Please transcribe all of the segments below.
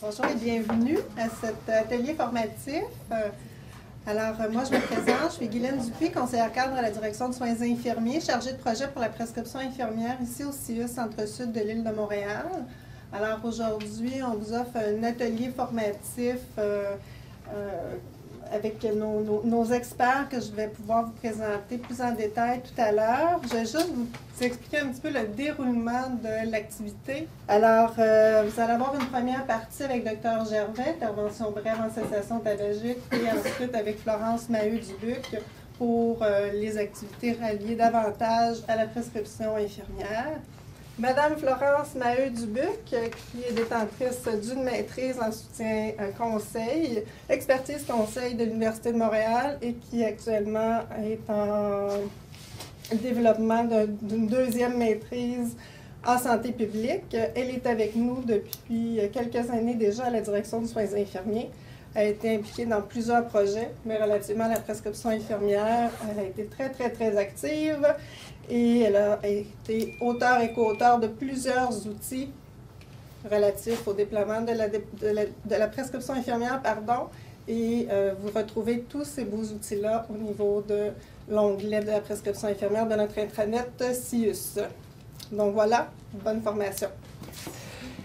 Bonjour et bienvenue à cet atelier formatif. Moi, je me présente, je suis Guylaine Dupuis, conseillère cadre à la direction de soins infirmiers, chargée de projet pour la prescription infirmière ici au CIUS Centre-Sud de l'île de Montréal. Alors aujourd'hui, on vous offre un atelier formatif avec nos experts que je vais pouvoir vous présenter plus en détail tout à l'heure. Je vais juste vous expliquer un petit peu le déroulement de l'activité. Alors, vous allez avoir une première partie avec Dr Gervais, intervention brève en cessation tabagique, et ensuite avec Florence Maheu-Dubuc pour les activités reliées davantage à la prescription infirmière. Madame Florence Maheu-Dubuc, qui est détentrice d'une maîtrise en soutien conseil, expertise conseil de l'Université de Montréal et qui actuellement est en développement d'une deuxième maîtrise en santé publique. Elle est avec nous depuis quelques années déjà à la direction des soins infirmiers. Elle a été impliquée dans plusieurs projets, mais relativement à la prescription infirmière, elle a été très active. Et elle a été auteure et co-auteure de plusieurs outils relatifs au déploiement de la prescription infirmière, et vous retrouvez tous ces beaux outils-là au niveau de l'onglet de la prescription infirmière de notre intranet CIUS. Donc voilà, bonne formation.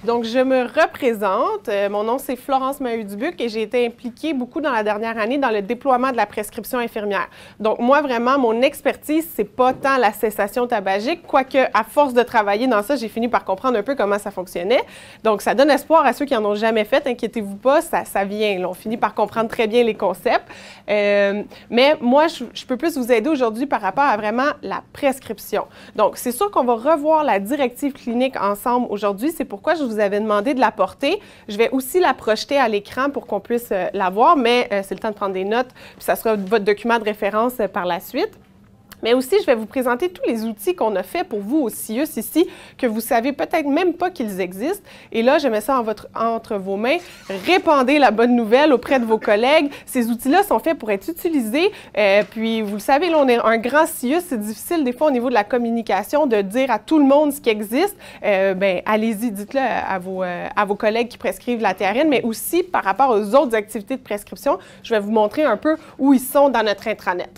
Donc, je me représente. Mon nom, c'est Florence Maheu-Dubuc et j'ai été impliquée beaucoup dans la dernière année dans le déploiement de la prescription infirmière. Donc, moi, vraiment, mon expertise, c'est pas tant la cessation tabagique, quoique, à force de travailler dans ça, j'ai fini par comprendre un peu comment ça fonctionnait. Donc, ça donne espoir à ceux qui en ont jamais fait. Inquiétez-vous pas, ça vient. Là. On finit par comprendre très bien les concepts. Mais moi, je peux plus vous aider aujourd'hui par rapport à vraiment la prescription. Donc, c'est sûr qu'on va revoir la directive clinique ensemble aujourd'hui. C'est pourquoi je vous avais demandé de la porter. Je vais aussi la projeter à l'écran pour qu'on puisse la voir, mais c'est le temps de prendre des notes, puis ça sera votre document de référence par la suite. Mais aussi, je vais vous présenter tous les outils qu'on a fait pour vous au CIUS ici, que vous savez peut-être même pas qu'ils existent. Et là, je mets ça entre vos mains. Répandez la bonne nouvelle auprès de vos collègues. Ces outils-là sont faits pour être utilisés. Puis, vous le savez, là, on est un grand CIUS. C'est difficile, des fois, au niveau de la communication, de dire à tout le monde ce qui existe. Bien, allez-y, dites-le à vos collègues qui prescrivent la TRN, mais aussi par rapport aux autres activités de prescription. Je vais vous montrer un peu où ils sont dans notre intranet.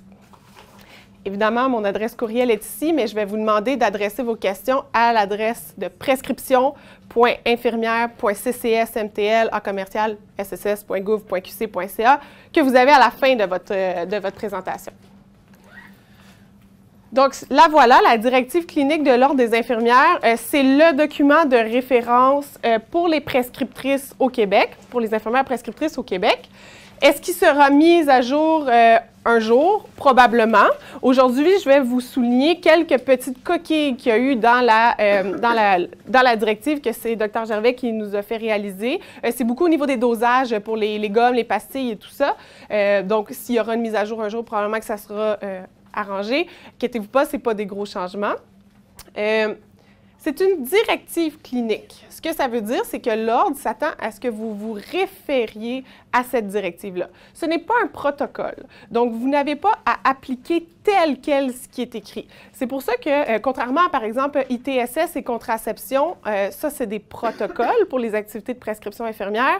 Évidemment, mon adresse courriel est ici, mais je vais vous demander d'adresser vos questions à l'adresse de prescription.infirmière.ccs.mtl@sss.gouv.qc.ca que vous avez à la fin de votre présentation. Donc, là, voilà, la directive clinique de l'Ordre des infirmières. C'est le document de référence pour les prescriptrices au Québec, pour les infirmières prescriptrices au Québec. Est-ce qu'il sera mis à jour un jour? Probablement. Aujourd'hui, je vais vous souligner quelques petites coquilles qu'il y a eu dans la directive que c'est Dr Gervais qui nous a fait réaliser. C'est beaucoup au niveau des dosages pour les gommes, les pastilles et tout ça. Donc, s'il y aura une mise à jour un jour, probablement que ça sera arrangé. Inquiétez-vous pas, ce n'est pas des gros changements. C'est une directive clinique. Ce que ça veut dire, c'est que l'Ordre s'attend à ce que vous vous référiez à cette directive-là. Ce n'est pas un protocole. Donc, vous n'avez pas à appliquer tel quel ce qui est écrit. C'est pour ça que, contrairement à, par exemple, ITSS et contraception, ça, c'est des protocoles pour les activités de prescription infirmière.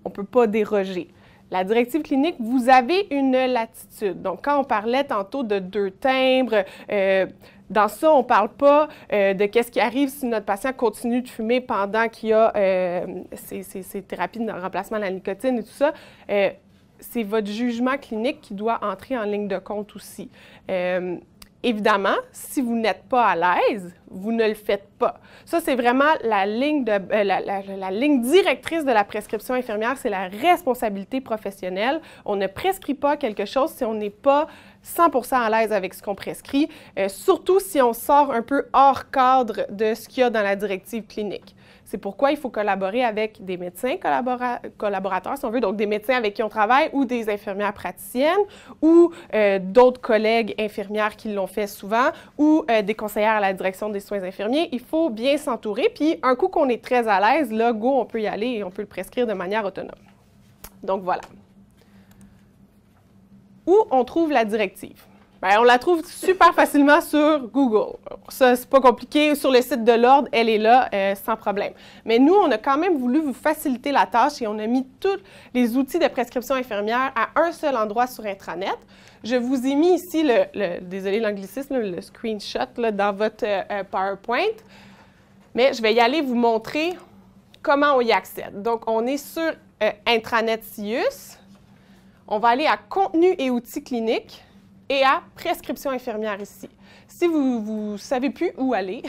On ne peut pas déroger. La directive clinique, vous avez une latitude. Donc, quand on parlait tantôt de 2 timbres, dans ça, on ne parle pas de qu'est-ce qui arrive si notre patient continue de fumer pendant qu'il y a ces thérapies de remplacement de la nicotine et tout ça. C'est votre jugement clinique qui doit entrer en ligne de compte aussi. Évidemment, si vous n'êtes pas à l'aise, vous ne le faites pas. Ça, c'est vraiment la ligne directrice de la prescription infirmière, c'est la responsabilité professionnelle. On ne prescrit pas quelque chose si on n'est pas 100% à l'aise avec ce qu'on prescrit, surtout si on sort un peu hors cadre de ce qu'il y a dans la directive clinique. C'est pourquoi il faut collaborer avec des médecins collaborateurs, si on veut, donc des médecins avec qui on travaille ou des infirmières praticiennes ou d'autres collègues infirmières qui l'ont fait souvent ou des conseillères à la direction des soins infirmiers. Il faut bien s'entourer. Puis, un coup qu'on est très à l'aise, là, go, on peut y aller et on peut le prescrire de manière autonome. Donc, voilà. Où on trouve la directive? Bien, on la trouve super facilement sur Google. Ça, c'est pas compliqué. Sur le site de l'Ordre, elle est là sans problème. Mais nous, on a quand même voulu vous faciliter la tâche et on a mis tous les outils de prescription infirmière à un seul endroit sur Intranet. Je vous ai mis ici, désolé l'anglicisme, le screenshot là, dans votre PowerPoint. Mais je vais y aller vous montrer comment on y accède. Donc, on est sur Intranet SIUS. On va aller à Contenu et outils cliniques et à Prescription infirmière ici. Si vous ne savez plus où aller,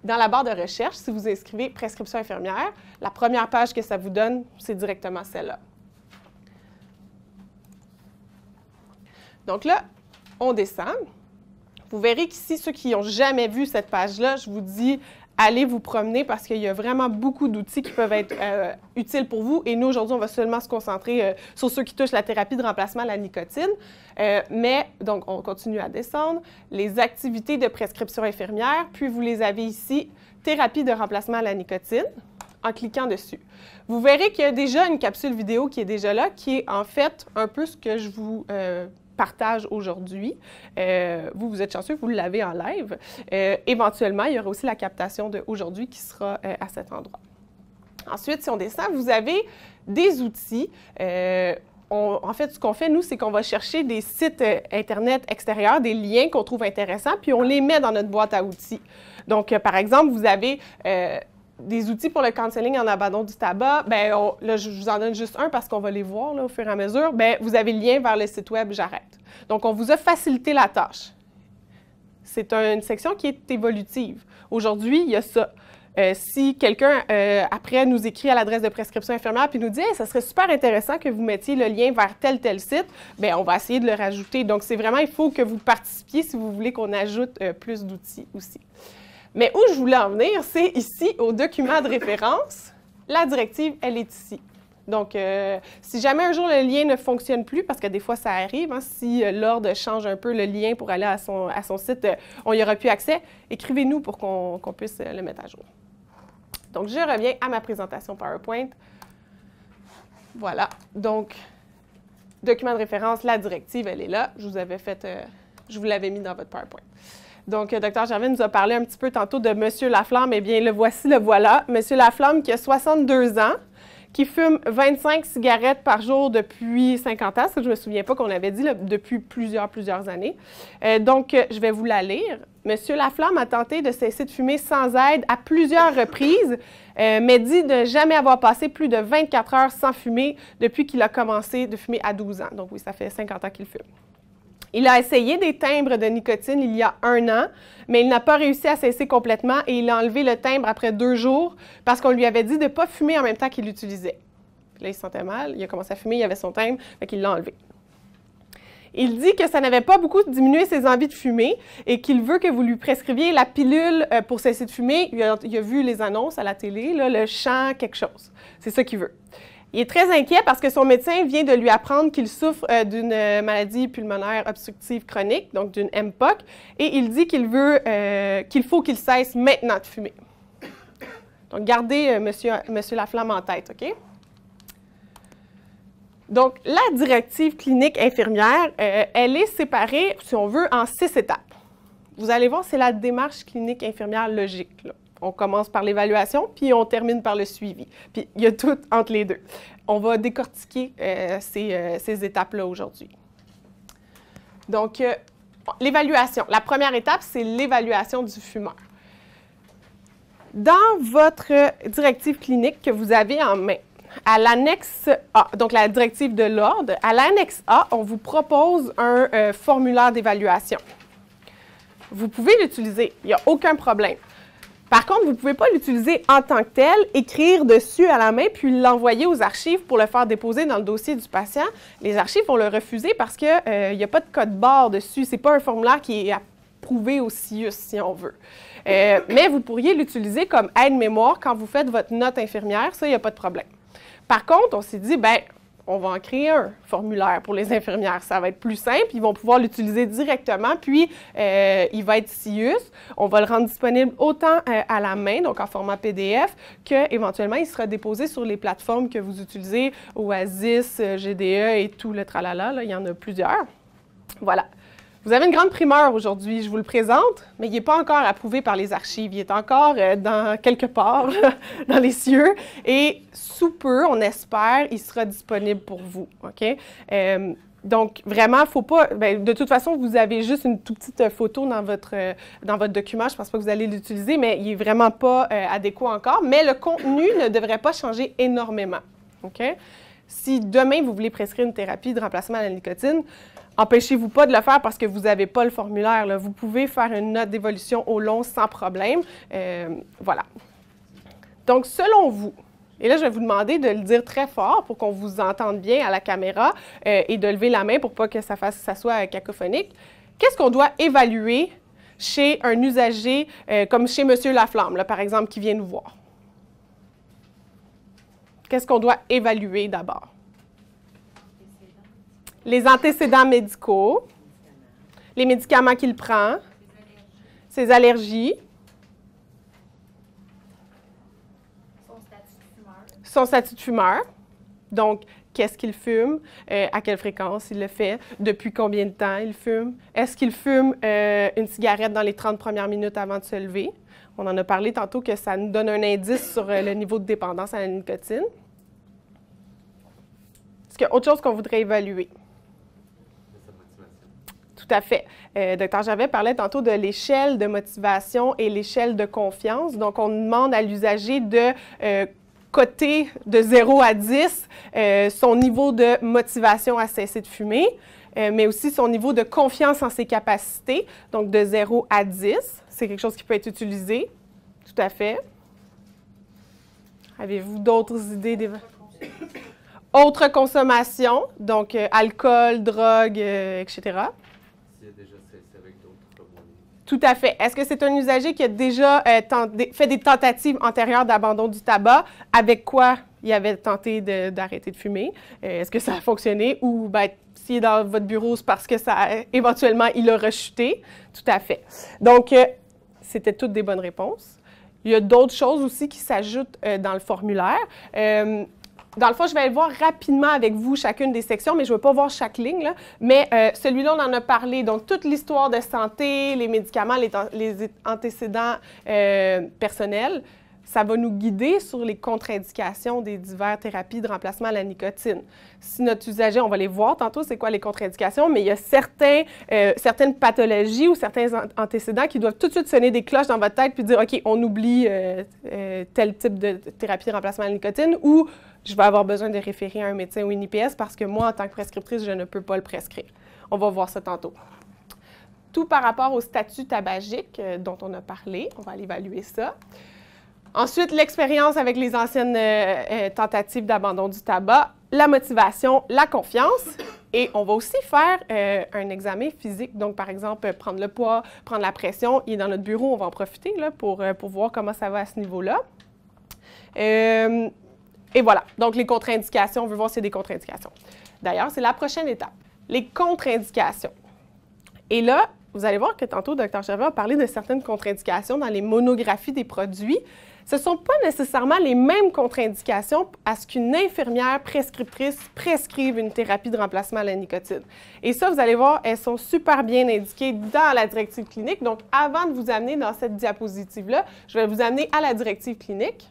dans la barre de recherche, si vous inscrivez Prescription infirmière, la première page que ça vous donne, c'est directement celle-là. Donc là, on descend. Vous verrez qu'ici, ceux qui n'ont jamais vu cette page-là, je vous dis, allez vous promener parce qu'il y a vraiment beaucoup d'outils qui peuvent être utiles pour vous. Et nous, aujourd'hui, on va seulement se concentrer sur ceux qui touchent la thérapie de remplacement à la nicotine. Donc, on continue à descendre. Les activités de prescription infirmière, puis vous les avez ici, thérapie de remplacement à la nicotine, en cliquant dessus. Vous verrez qu'il y a déjà une capsule vidéo qui est déjà là, qui est en fait un peu ce que je vous partage aujourd'hui. Vous êtes chanceux, vous l'avez en live. Éventuellement, il y aura aussi la captation d'aujourd'hui qui sera à cet endroit. Ensuite, si on descend, vous avez des outils. En fait, ce qu'on fait, nous, c'est qu'on va chercher des sites Internet extérieurs, des liens qu'on trouve intéressants, puis on les met dans notre boîte à outils. Donc, par exemple, vous avez des outils pour le counseling en abandon du tabac. Bien, là, je vous en donne juste un parce qu'on va les voir là, au fur et à mesure. Bien, vous avez le lien vers le site web J'arrête. Donc, on vous a facilité la tâche. C'est une section qui est évolutive. Aujourd'hui, il y a ça. Si quelqu'un, après, nous écrit à l'adresse de prescription infirmière puis nous dit hey, « ça serait super intéressant que vous mettiez le lien vers tel site », bien, on va essayer de le rajouter. Donc, c'est vraiment, il faut que vous participiez si vous voulez qu'on ajoute plus d'outils aussi. Mais où je voulais en venir, c'est ici, au document de référence. La directive, elle est ici. Donc, si jamais un jour le lien ne fonctionne plus, parce que des fois ça arrive, hein, si l'Ordre change un peu le lien pour aller à son site, on n'y aura plus accès, écrivez-nous pour qu'on puisse le mettre à jour. Donc, je reviens à ma présentation PowerPoint. Voilà. Donc, document de référence, la directive, elle est là. Je vous l'avais mis dans votre PowerPoint. Donc, Dr. Gervais nous a parlé un petit peu tantôt de M. Laflamme. Eh bien, le voici, le voilà. M. Laflamme qui a 62 ans, qui fume 25 cigarettes par jour depuis 50 ans. Ça, je ne me souviens pas qu'on avait dit là, depuis plusieurs années. Donc, je vais vous la lire. M. Laflamme a tenté de cesser de fumer sans aide à plusieurs reprises, mais dit ne jamais avoir passé plus de 24 heures sans fumer depuis qu'il a commencé de fumer à 12 ans. Donc, oui, ça fait 50 ans qu'il fume. Il a essayé des timbres de nicotine il y a 1 an, mais il n'a pas réussi à cesser complètement et il a enlevé le timbre après 2 jours parce qu'on lui avait dit de ne pas fumer en même temps qu'il l'utilisait. Là, il se sentait mal, il a commencé à fumer, il avait son timbre, fait qu'il l'a enlevé. Il dit que ça n'avait pas beaucoup diminué ses envies de fumer et qu'il veut que vous lui prescriviez la pilule pour cesser de fumer. Il a vu les annonces à la télé, là, le champ quelque chose. C'est ça qu'il veut. Il est très inquiet parce que son médecin vient de lui apprendre qu'il souffre d'une maladie pulmonaire obstructive chronique, donc d'une MPOC, et il dit qu'il faut qu'il cesse maintenant de fumer. Donc, gardez monsieur Laflamme en tête, OK? Donc, la directive clinique infirmière, elle est séparée, si on veut, en 6 étapes. Vous allez voir, c'est la démarche clinique infirmière logique, là. On commence par l'évaluation, puis on termine par le suivi. Puis il y a tout entre les deux. On va décortiquer ces étapes-là aujourd'hui. Donc, l'évaluation. La première étape, c'est l'évaluation du fumeur. Dans votre directive clinique que vous avez en main, à l'annexe A, donc la directive de l'Ordre, à l'annexe A, on vous propose un formulaire d'évaluation. Vous pouvez l'utiliser, il n'y a aucun problème. Par contre, vous ne pouvez pas l'utiliser en tant que tel, écrire dessus à la main, puis l'envoyer aux archives pour le faire déposer dans le dossier du patient. Les archives vont le refuser parce qu'il n'y a pas de code barre dessus. Ce n'est pas un formulaire qui est approuvé au CIUS, si on veut. Mais vous pourriez l'utiliser comme aide-mémoire quand vous faites votre note infirmière. Ça, il n'y a pas de problème. Par contre, on s'est dit, bien, on va en créer un formulaire pour les infirmières. Ça va être plus simple. Ils vont pouvoir l'utiliser directement, puis il va être CIUS. On va le rendre disponible autant à la main, donc en format PDF, qu'éventuellement, il sera déposé sur les plateformes que vous utilisez, Oasis, GDE et tout le tralala. Là, il y en a plusieurs. Voilà. Vous avez une grande primeur aujourd'hui, je vous le présente, mais il n'est pas encore approuvé par les archives. Il est encore dans quelque part dans les cieux et sous peu, on espère, il sera disponible pour vous. OK? Donc, vraiment, faut pas. Bien, de toute façon, vous avez juste une toute petite photo dans votre document. Je ne pense pas que vous allez l'utiliser, mais il n'est vraiment pas adéquat encore. Mais le contenu ne devrait pas changer énormément. OK? Si demain, vous voulez prescrire une thérapie de remplacement à la nicotine, empêchez-vous pas de le faire parce que vous n'avez pas le formulaire, là. Vous pouvez faire une note d'évolution au long sans problème. Voilà. Donc, selon vous, et là, je vais vous demander de le dire très fort pour qu'on vous entende bien à la caméra et de lever la main pour pas que ça soit cacophonique. Qu'est-ce qu'on doit évaluer chez un usager comme chez M. Laflamme, là, par exemple, qui vient nous voir? Qu'est-ce qu'on doit évaluer d'abord? Les antécédents médicaux, les médicaments qu'il prend, ses allergies, son statut de fumeur. Donc, qu'est-ce qu'il fume, à quelle fréquence il le fait, depuis combien de temps il fume, est-ce qu'il fume une cigarette dans les 30 premières minutes avant de se lever. On en a parlé tantôt que ça nous donne un indice sur le niveau de dépendance à la nicotine. Est-ce qu'il y a autre chose qu'on voudrait évaluer? Tout à fait. Dr. Javet parlait tantôt de l'échelle de motivation et l'échelle de confiance. Donc, on demande à l'usager de coter de 0 à 10 son niveau de motivation à cesser de fumer, mais aussi son niveau de confiance en ses capacités. Donc, de 0 à 10, c'est quelque chose qui peut être utilisé. Tout à fait. Avez-vous d'autres idées? Autre consommation, donc alcool, drogue, etc. Tout à fait. Est-ce que c'est un usager qui a déjà fait des tentatives antérieures d'abandon du tabac? Avec quoi il avait tenté d'arrêter de fumer? Est-ce que ça a fonctionné? Ou bien, s'il est dans votre bureau, c'est parce que éventuellement, il a rechuté? Tout à fait. Donc, c'était toutes des bonnes réponses. Il y a d'autres choses aussi qui s'ajoutent dans le formulaire. Dans le fond, je vais aller voir rapidement avec vous chacune des sections, mais je ne vais pas voir chaque ligne, là. Mais celui-là, on en a parlé. Donc, toute l'histoire de santé, les médicaments, les antécédents personnels, ça va nous guider sur les contre-indications des diverses thérapies de remplacement à la nicotine. Si notre usager, on va les voir tantôt, c'est quoi les contre-indications, mais il y a certaines pathologies ou certains antécédents qui doivent tout de suite sonner des cloches dans votre tête puis dire « OK, on oublie tel type de thérapie de remplacement à la nicotine » ou je vais avoir besoin de référer à un médecin ou une IPS parce que moi, en tant que prescriptrice, je ne peux pas le prescrire. On va voir ça tantôt. Tout par rapport au statut tabagique dont on a parlé, on va aller évaluer ça. Ensuite, l'expérience avec les anciennes tentatives d'abandon du tabac, la motivation, la confiance. Et on va aussi faire un examen physique. Donc, par exemple, prendre le poids, prendre la pression. Il est dans notre bureau, on va en profiter là, pour voir comment ça va à ce niveau-là. Et voilà. Donc, les contre-indications, on veut voir s'il y a des contre-indications. D'ailleurs, c'est la prochaine étape. Les contre-indications. Et là, vous allez voir que tantôt, Dr. Javet a parlé de certaines contre-indications dans les monographies des produits. Ce ne sont pas nécessairement les mêmes contre-indications à ce qu'une infirmière prescriptrice prescrive une thérapie de remplacement à la nicotine. Et ça, vous allez voir, elles sont super bien indiquées dans la directive clinique. Donc, avant de vous amener dans cette diapositive-là, je vais vous amener à la directive clinique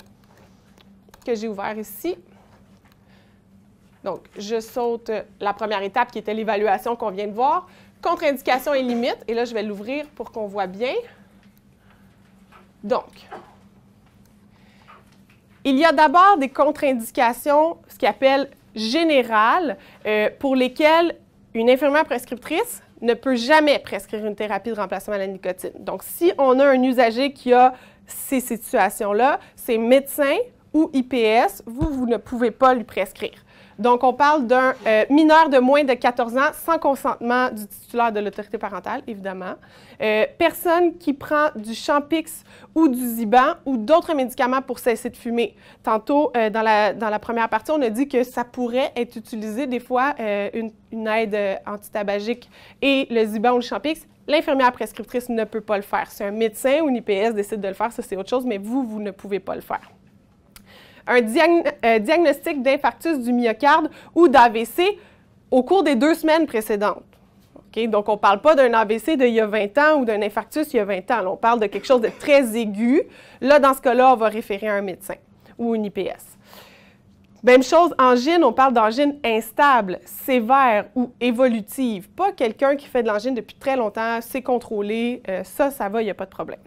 que j'ai ouverte ici. Donc, je saute la première étape qui était l'évaluation qu'on vient de voir. Contre-indications et limites. Et là, je vais l'ouvrir pour qu'on voit bien. Donc, il y a d'abord des contre-indications, ce qu'on appelle générales, pour lesquelles une infirmière prescriptrice ne peut jamais prescrire une thérapie de remplacement à la nicotine. Donc, si on a un usager qui a ces situations-là, c'est médecin ou IPS, vous ne pouvez pas lui prescrire. Donc, on parle d'un mineur de moins de 14 ans sans consentement du titulaire de l'autorité parentale, évidemment. Personne qui prend du Champix ou du Zyban ou d'autres médicaments pour cesser de fumer. Tantôt, dans la première partie, on a dit que ça pourrait être utilisé des fois, une aide antitabagique et le Zyban ou le Champix. L'infirmière prescriptrice ne peut pas le faire. Si un médecin ou une IPS décide de le faire, ça c'est autre chose, mais vous ne pouvez pas le faire. Un diagnostic d'infarctus du myocarde ou d'AVC au cours des 2 semaines précédentes. OK? Okay? Donc, on ne parle pas d'un AVC d'il y a 20 ans ou d'un infarctus il y a 20 ans. Là, on parle de quelque chose de très aigu. Là, dans ce cas-là, on va référer à un médecin ou une IPS. Même chose, angine, on parle d'angine instable, sévère ou évolutive. Pas quelqu'un qui fait de l'angine depuis très longtemps, c'est contrôlé, ça va, il n'y a pas de problème.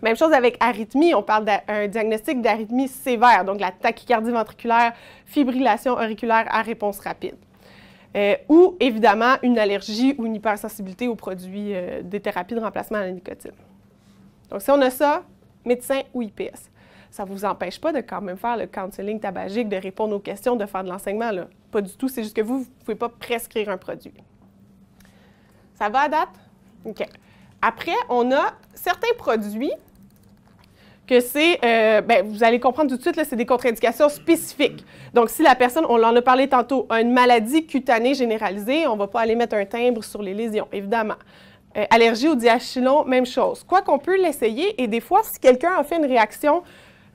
Même chose avec arythmie, on parle d'un diagnostic d'arythmie sévère, donc la tachycardie ventriculaire, fibrillation auriculaire à réponse rapide. Ou évidemment une allergie ou une hypersensibilité aux produits des thérapies de remplacement à la nicotine. Donc si on a ça, médecin ou IPS. Ça ne vous empêche pas de quand même faire le counseling tabagique, de répondre aux questions, de faire de l'enseignement, là. Pas du tout, c'est juste que vous ne pouvez pas prescrire un produit. Ça va à date? OK. Après, on a certains produits que c'est, vous allez comprendre tout de suite, c'est des contre-indications spécifiques. Donc, si la personne, on en a parlé tantôt, a une maladie cutanée généralisée, on ne va pas aller mettre un timbre sur les lésions, évidemment. Allergie au diachylon, même chose. Quoi qu'on peut l'essayer, et des fois, si quelqu'un a fait une réaction,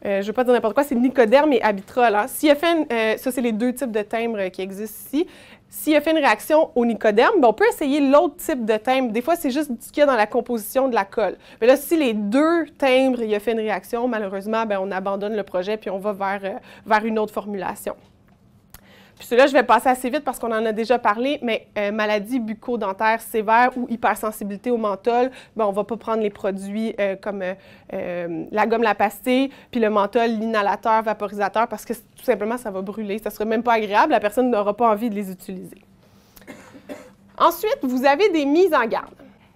je ne veux pas dire n'importe quoi, c'est Nicoderme et Abitrol. Hein. S'il a fait ça, c'est les deux types de timbres qui existent ici. S'il a fait une réaction au Nicoderme, on peut essayer l'autre type de timbre. Des fois, c'est juste ce qu'il y a dans la composition de la colle. Mais là, si les deux timbres, il a fait une réaction, malheureusement, on abandonne le projet puis on va vers une autre formulation. Puis celui-là, je vais passer assez vite parce qu'on en a déjà parlé, mais maladie bucco-dentaire sévère ou hypersensibilité au menthol, on ne va pas prendre les produits comme la gomme, la pastille, puis le menthol, l'inhalateur, vaporisateur, parce que tout simplement, ça va brûler. Ça ne serait même pas agréable, la personne n'aura pas envie de les utiliser. Ensuite, vous avez des mises en garde.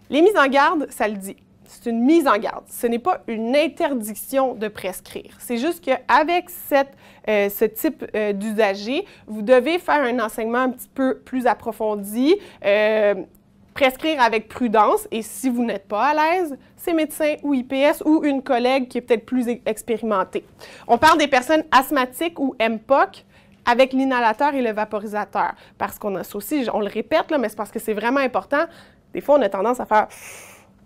Les mises en garde, ça le dit. C'est une mise en garde. Ce n'est pas une interdiction de prescrire. C'est juste qu'avec ce type d'usager, vous devez faire un enseignement un petit peu plus approfondi, prescrire avec prudence. Et si vous n'êtes pas à l'aise, c'est médecin ou IPS ou une collègue qui est peut-être plus expérimentée. On parle des personnes asthmatiques ou MPOC avec l'inhalateur et le vaporisateur. Parce qu'on a ça aussi, on le répète, là, mais c'est parce que c'est vraiment important. Des fois, on a tendance à faire...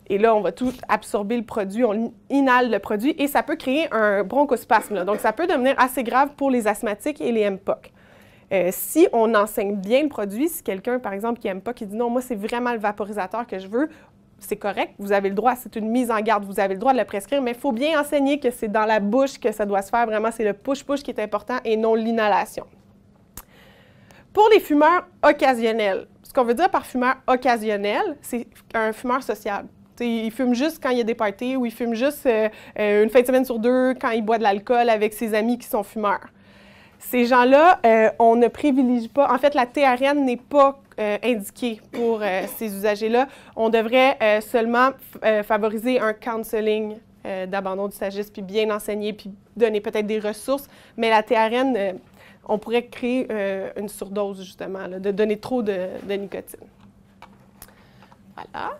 Et là, on va tout absorber le produit, on inhale le produit et ça peut créer un bronchospasme. Là. Donc, ça peut devenir assez grave pour les asthmatiques et les MPOC. Si on enseigne bien le produit, si quelqu'un, par exemple, qui n'aime pas, qui dit « Non, moi, c'est vraiment le vaporisateur que je veux », c'est correct, vous avez le droit, c'est une mise en garde, vous avez le droit de le prescrire, mais il faut bien enseigner que c'est dans la bouche que ça doit se faire. Vraiment, c'est le push-push qui est important et non l'inhalation. Pour les fumeurs occasionnels, ce qu'on veut dire par fumeur occasionnel, c'est un fumeur social. Il fume juste quand il y a des parties ou il fume juste une fin de semaine sur deux quand il boit de l'alcool avec ses amis qui sont fumeurs. Ces gens-là, on ne privilégie pas. En fait, la TRN n'est pas indiquée pour ces usagers-là. On devrait seulement favoriser un counseling d'abandon d'usagisme, puis bien enseigner, puis donner peut-être des ressources. Mais la TRN, on pourrait créer une surdose, justement, là, de donner trop de nicotine. Voilà.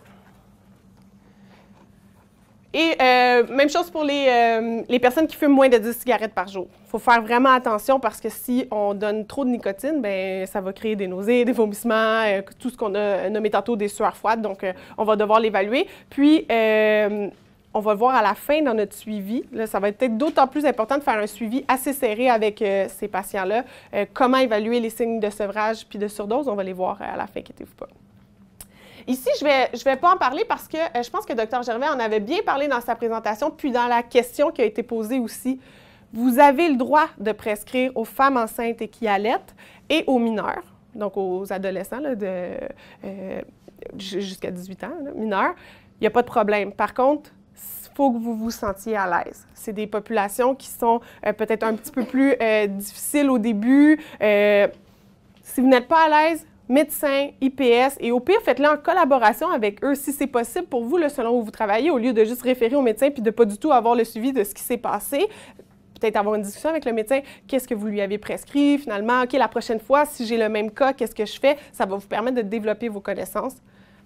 Et même chose pour les personnes qui fument moins de 10 cigarettes par jour. Il faut faire vraiment attention parce que si on donne trop de nicotine, ça va créer des nausées, des vomissements, tout ce qu'on a nommé tantôt, des sueurs froides. Donc, on va devoir l'évaluer. Puis, on va le voir à la fin dans notre suivi. Là, ça va être peut-être d'autant plus important de faire un suivi assez serré avec ces patients-là. Comment évaluer les signes de sevrage puis de surdose, on va les voir à la fin, inquiétez-vous pas. Ici, je vais pas en parler parce que je pense que Dr. Gervais en avait bien parlé dans sa présentation, puis dans la question qui a été posée aussi. Vous avez le droit de prescrire aux femmes enceintes et qui allaitent et aux mineurs, donc aux adolescents là, jusqu'à 18 ans, là, mineurs. Il n'y a pas de problème. Par contre, il faut que vous vous sentiez à l'aise. C'est des populations qui sont peut-être un petit peu plus difficiles au début. Si vous n'êtes pas à l'aise, médecins, IPS, et au pire, faites-le en collaboration avec eux si c'est possible pour vous, là, selon où vous travaillez, au lieu de juste référer au médecin puis de pas du tout avoir le suivi de ce qui s'est passé. Peut-être avoir une discussion avec le médecin. Qu'est-ce que vous lui avez prescrit finalement? OK, la prochaine fois, si j'ai le même cas, qu'est-ce que je fais? Ça va vous permettre de développer vos connaissances.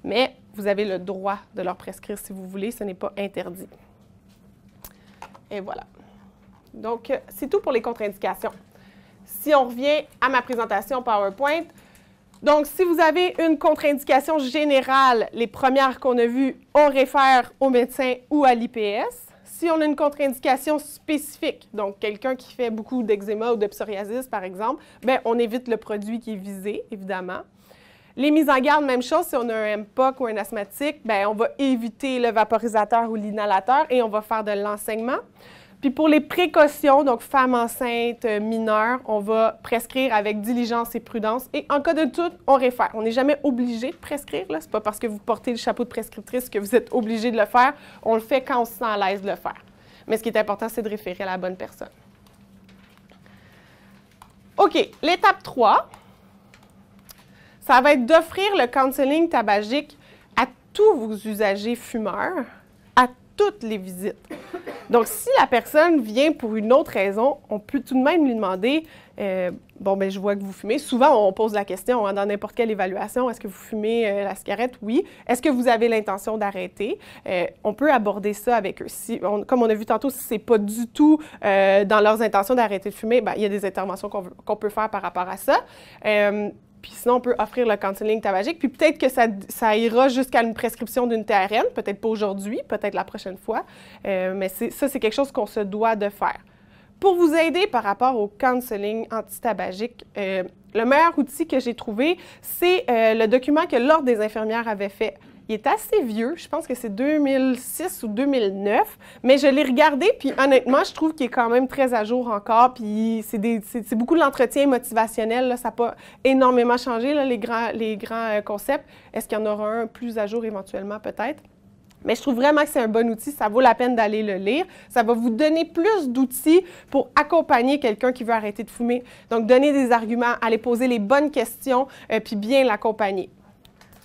Mais vous avez le droit de leur prescrire si vous voulez. Ce n'est pas interdit. Et voilà. Donc, c'est tout pour les contre-indications. Si on revient à ma présentation PowerPoint, donc, si vous avez une contre-indication générale, les premières qu'on a vues, on réfère au médecin ou à l'IPS. Si on a une contre-indication spécifique, donc quelqu'un qui fait beaucoup d'eczéma ou de psoriasis, par exemple, bien, on évite le produit qui est visé, évidemment. Les mises en garde, même chose, si on a un MPOC ou un asthmatique, bien, on va éviter le vaporisateur ou l'inhalateur et on va faire de l'enseignement. Puis pour les précautions, donc femmes enceintes, mineures, on va prescrire avec diligence et prudence. Et en cas de doute, on réfère. On n'est jamais obligé de prescrire. Ce n'est pas parce que vous portez le chapeau de prescriptrice que vous êtes obligé de le faire. On le fait quand on se sent à l'aise de le faire. Mais ce qui est important, c'est de référer à la bonne personne. OK, l'étape 3, ça va être d'offrir le counseling tabagique à tous vos usagers fumeurs, à toutes les visites. Donc, si la personne vient pour une autre raison, on peut tout de même lui demander bon, bien, je vois que vous fumez. Souvent, on pose la question dans n'importe quelle évaluation, est-ce que vous fumez la cigarette? Oui. Est-ce que vous avez l'intention d'arrêter? On peut aborder ça avec eux. Comme on a vu tantôt, si ce n'est pas du tout dans leurs intentions d'arrêter de fumer, bien, il y a des interventions qu'on peut faire par rapport à ça. Puis sinon, on peut offrir le counseling tabagique. Puis peut-être que ça ira jusqu'à une prescription d'une TRN, peut-être pas aujourd'hui, peut-être la prochaine fois. Mais ça, c'est quelque chose qu'on se doit de faire. Pour vous aider par rapport au counseling antitabagique, le meilleur outil que j'ai trouvé, c'est le document que l'Ordre des infirmières avait fait. Il est assez vieux, je pense que c'est 2006 ou 2009, mais je l'ai regardé, puis honnêtement, je trouve qu'il est quand même très à jour encore, puis c'est beaucoup de l'entretien motivationnel, là, ça n'a pas énormément changé, là, les grands concepts. Est-ce qu'il y en aura un plus à jour éventuellement, peut-être? Mais je trouve vraiment que c'est un bon outil, ça vaut la peine d'aller le lire. Ça va vous donner plus d'outils pour accompagner quelqu'un qui veut arrêter de fumer. Donc, donner des arguments, aller poser les bonnes questions, puis bien l'accompagner.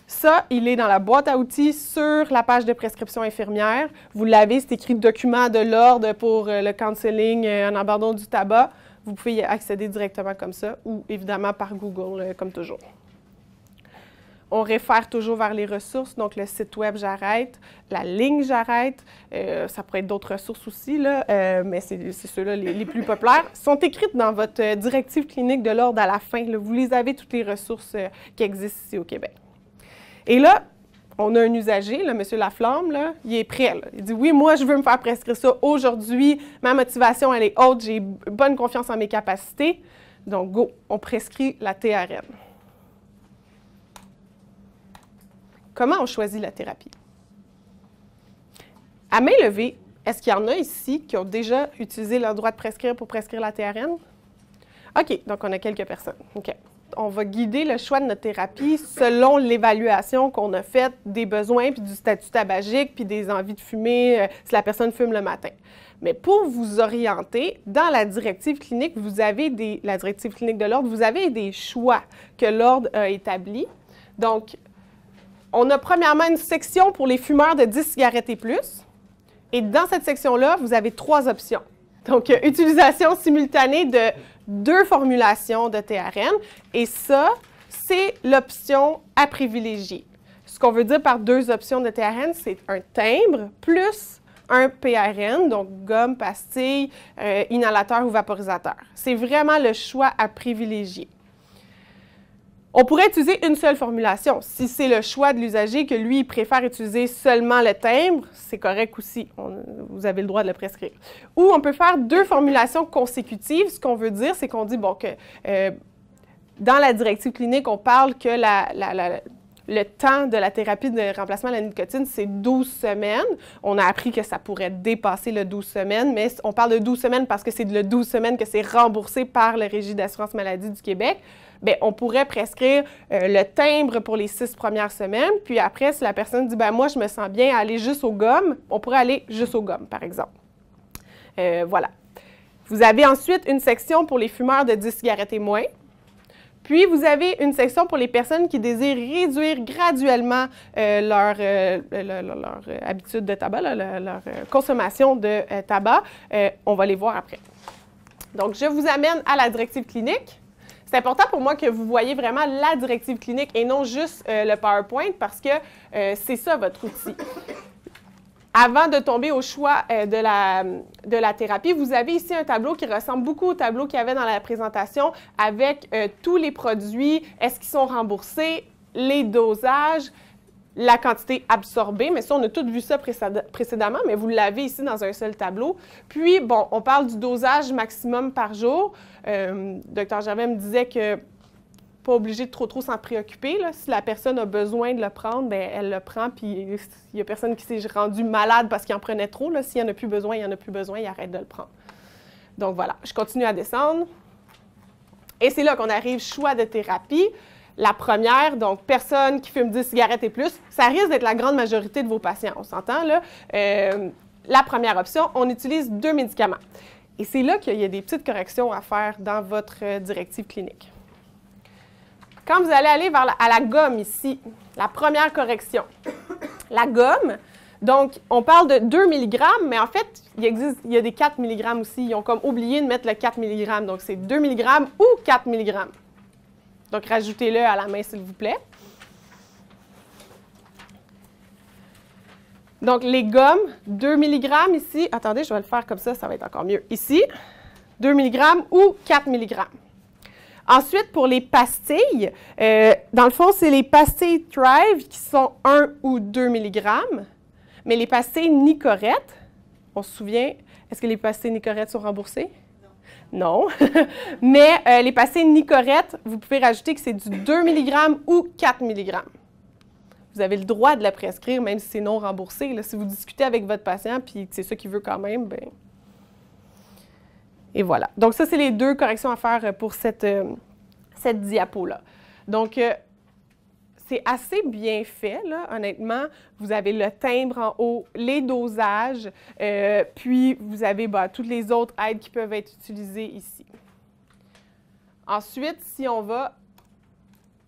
Ça, il est dans la boîte à outils sur la page de prescription infirmière. Vous l'avez, c'est écrit « Document de l'ordre pour le counseling en abandon du tabac ». Vous pouvez y accéder directement comme ça ou évidemment par Google, comme toujours. On réfère toujours vers les ressources, donc le site web J'arrête, la ligne J'arrête, ça pourrait être d'autres ressources aussi, là, mais c'est ceux-là les plus populaires. Sont écrites dans votre directive clinique de l'ordre à la fin. Là, vous les avez, toutes les ressources qui existent ici au Québec. Et là, on a un usager, là, M. Laflamme, là, il est prêt. Là. Il dit « Oui, moi, je veux me faire prescrire ça aujourd'hui. Ma motivation, elle est haute. J'ai bonne confiance en mes capacités. Donc, go, on prescrit la TRN. » Comment on choisit la thérapie? À main levée, est-ce qu'il y en a ici qui ont déjà utilisé leur droit de prescrire pour prescrire la TRN? OK, donc on a quelques personnes. OK. On va guider le choix de notre thérapie selon l'évaluation qu'on a faite des besoins, puis du statut tabagique, puis des envies de fumer si la personne fume le matin. Mais pour vous orienter, dans la directive clinique, vous avez la directive clinique de l'Ordre, vous avez des choix que l'Ordre a établis. Donc, on a premièrement une section pour les fumeurs de 10 cigarettes et plus. Et dans cette section-là, vous avez 3 options. Donc, utilisation simultanée de 2 formulations de TRN. Et ça, c'est l'option à privilégier. Ce qu'on veut dire par 2 options de TRN, c'est un timbre plus un PRN, donc gomme, pastille, inhalateur ou vaporisateur. C'est vraiment le choix à privilégier. On pourrait utiliser une seule formulation. Si c'est le choix de l'usager que lui, il préfère utiliser seulement le timbre, c'est correct aussi. Vous avez le droit de le prescrire. Ou on peut faire 2 formulations consécutives. Ce qu'on veut dire, c'est qu'on dit bon, que dans la directive clinique, on parle que le temps de la thérapie de remplacement de la nicotine, c'est 12 semaines. On a appris que ça pourrait dépasser le 12 semaines, mais on parle de 12 semaines parce que c'est le 12 semaines que c'est remboursé par le Régie d'assurance maladie du Québec. Bien, on pourrait prescrire le timbre pour les 6 premières semaines, puis après, si la personne dit « ben moi, je me sens bien à aller juste aux gommes », on pourrait aller juste aux gommes, par exemple. Voilà. Vous avez ensuite une section pour les fumeurs de 10 cigarettes et moins. Puis, vous avez une section pour les personnes qui désirent réduire graduellement leur habitude de tabac, leur consommation de tabac. On va les voir après. Donc, je vous amène à la directive clinique. C'est important pour moi que vous voyez vraiment la directive clinique et non juste le PowerPoint parce que c'est ça votre outil. Avant de tomber au choix de la thérapie, vous avez ici un tableau qui ressemble beaucoup au tableau qu'il y avait dans la présentation avec tous les produits, est-ce qu'ils sont remboursés, les dosages, la quantité absorbée, mais ça, on a tout vu ça précédemment, mais vous l'avez ici dans un seul tableau. Puis, bon, on parle du dosage maximum par jour. Dr. Gervais me disait que pas obligé de trop s'en préoccuper. Là. Si la personne a besoin de le prendre, bien, elle le prend, puis il n'y a personne qui s'est rendu malade parce qu'il en prenait trop. S'il n'y en a plus besoin, il n'y en a plus besoin, il arrête de le prendre. Donc voilà, je continue à descendre. Et c'est là qu'on arrive, choix de thérapie. La première, donc personne qui fume 10 cigarettes et plus, ça risque d'être la grande majorité de vos patients, on s'entend là. La première option, on utilise 2 médicaments. Et c'est là qu'il y a des petites corrections à faire dans votre directive clinique. Quand vous allez aller à la gomme ici, la première correction, la gomme, donc on parle de 2 mg, mais en fait, il y a des 4 mg aussi. Ils ont comme oublié de mettre le 4 mg, donc c'est 2 mg ou 4 mg. Donc, rajoutez-le à la main, s'il vous plaît. Donc, les gommes, 2 mg ici. Attendez, je vais le faire comme ça va être encore mieux. Ici, 2 mg ou 4 mg. Ensuite, pour les pastilles, dans le fond, c'est les pastilles Thrive qui sont 1 ou 2 mg. Mais les pastilles Nicorette, on se souvient, est-ce que les pastilles Nicorette sont remboursées? Non. Mais les pastilles Nicorette, vous pouvez rajouter que c'est du 2 mg ou 4 mg. Vous avez le droit de la prescrire, même si c'est non remboursé. Là, si vous discutez avec votre patient et que c'est ça qu'il veut quand même, bien... Et voilà. Donc, ça, c'est les 2 corrections à faire pour cette diapo-là. Donc, c'est assez bien fait, là, honnêtement. Vous avez le timbre en haut, les dosages, puis vous avez toutes les autres aides qui peuvent être utilisées ici. Ensuite, si on va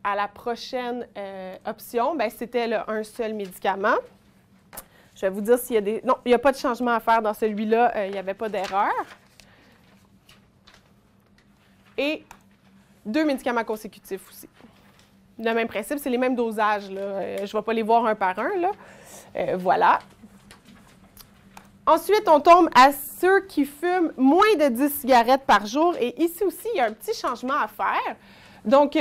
à la prochaine option, bien, c'était un seul médicament. Je vais vous dire s'il y a des... Non, il n'y a pas de changement à faire dans celui-là. Il n'y avait pas d'erreur. Et 2 médicaments consécutifs aussi. Le même principe, c'est les mêmes dosages. Là. Je ne vais pas les voir un par un. Là. Voilà. Ensuite, on tombe à ceux qui fument moins de 10 cigarettes par jour. Et ici aussi, il y a un petit changement à faire. Donc,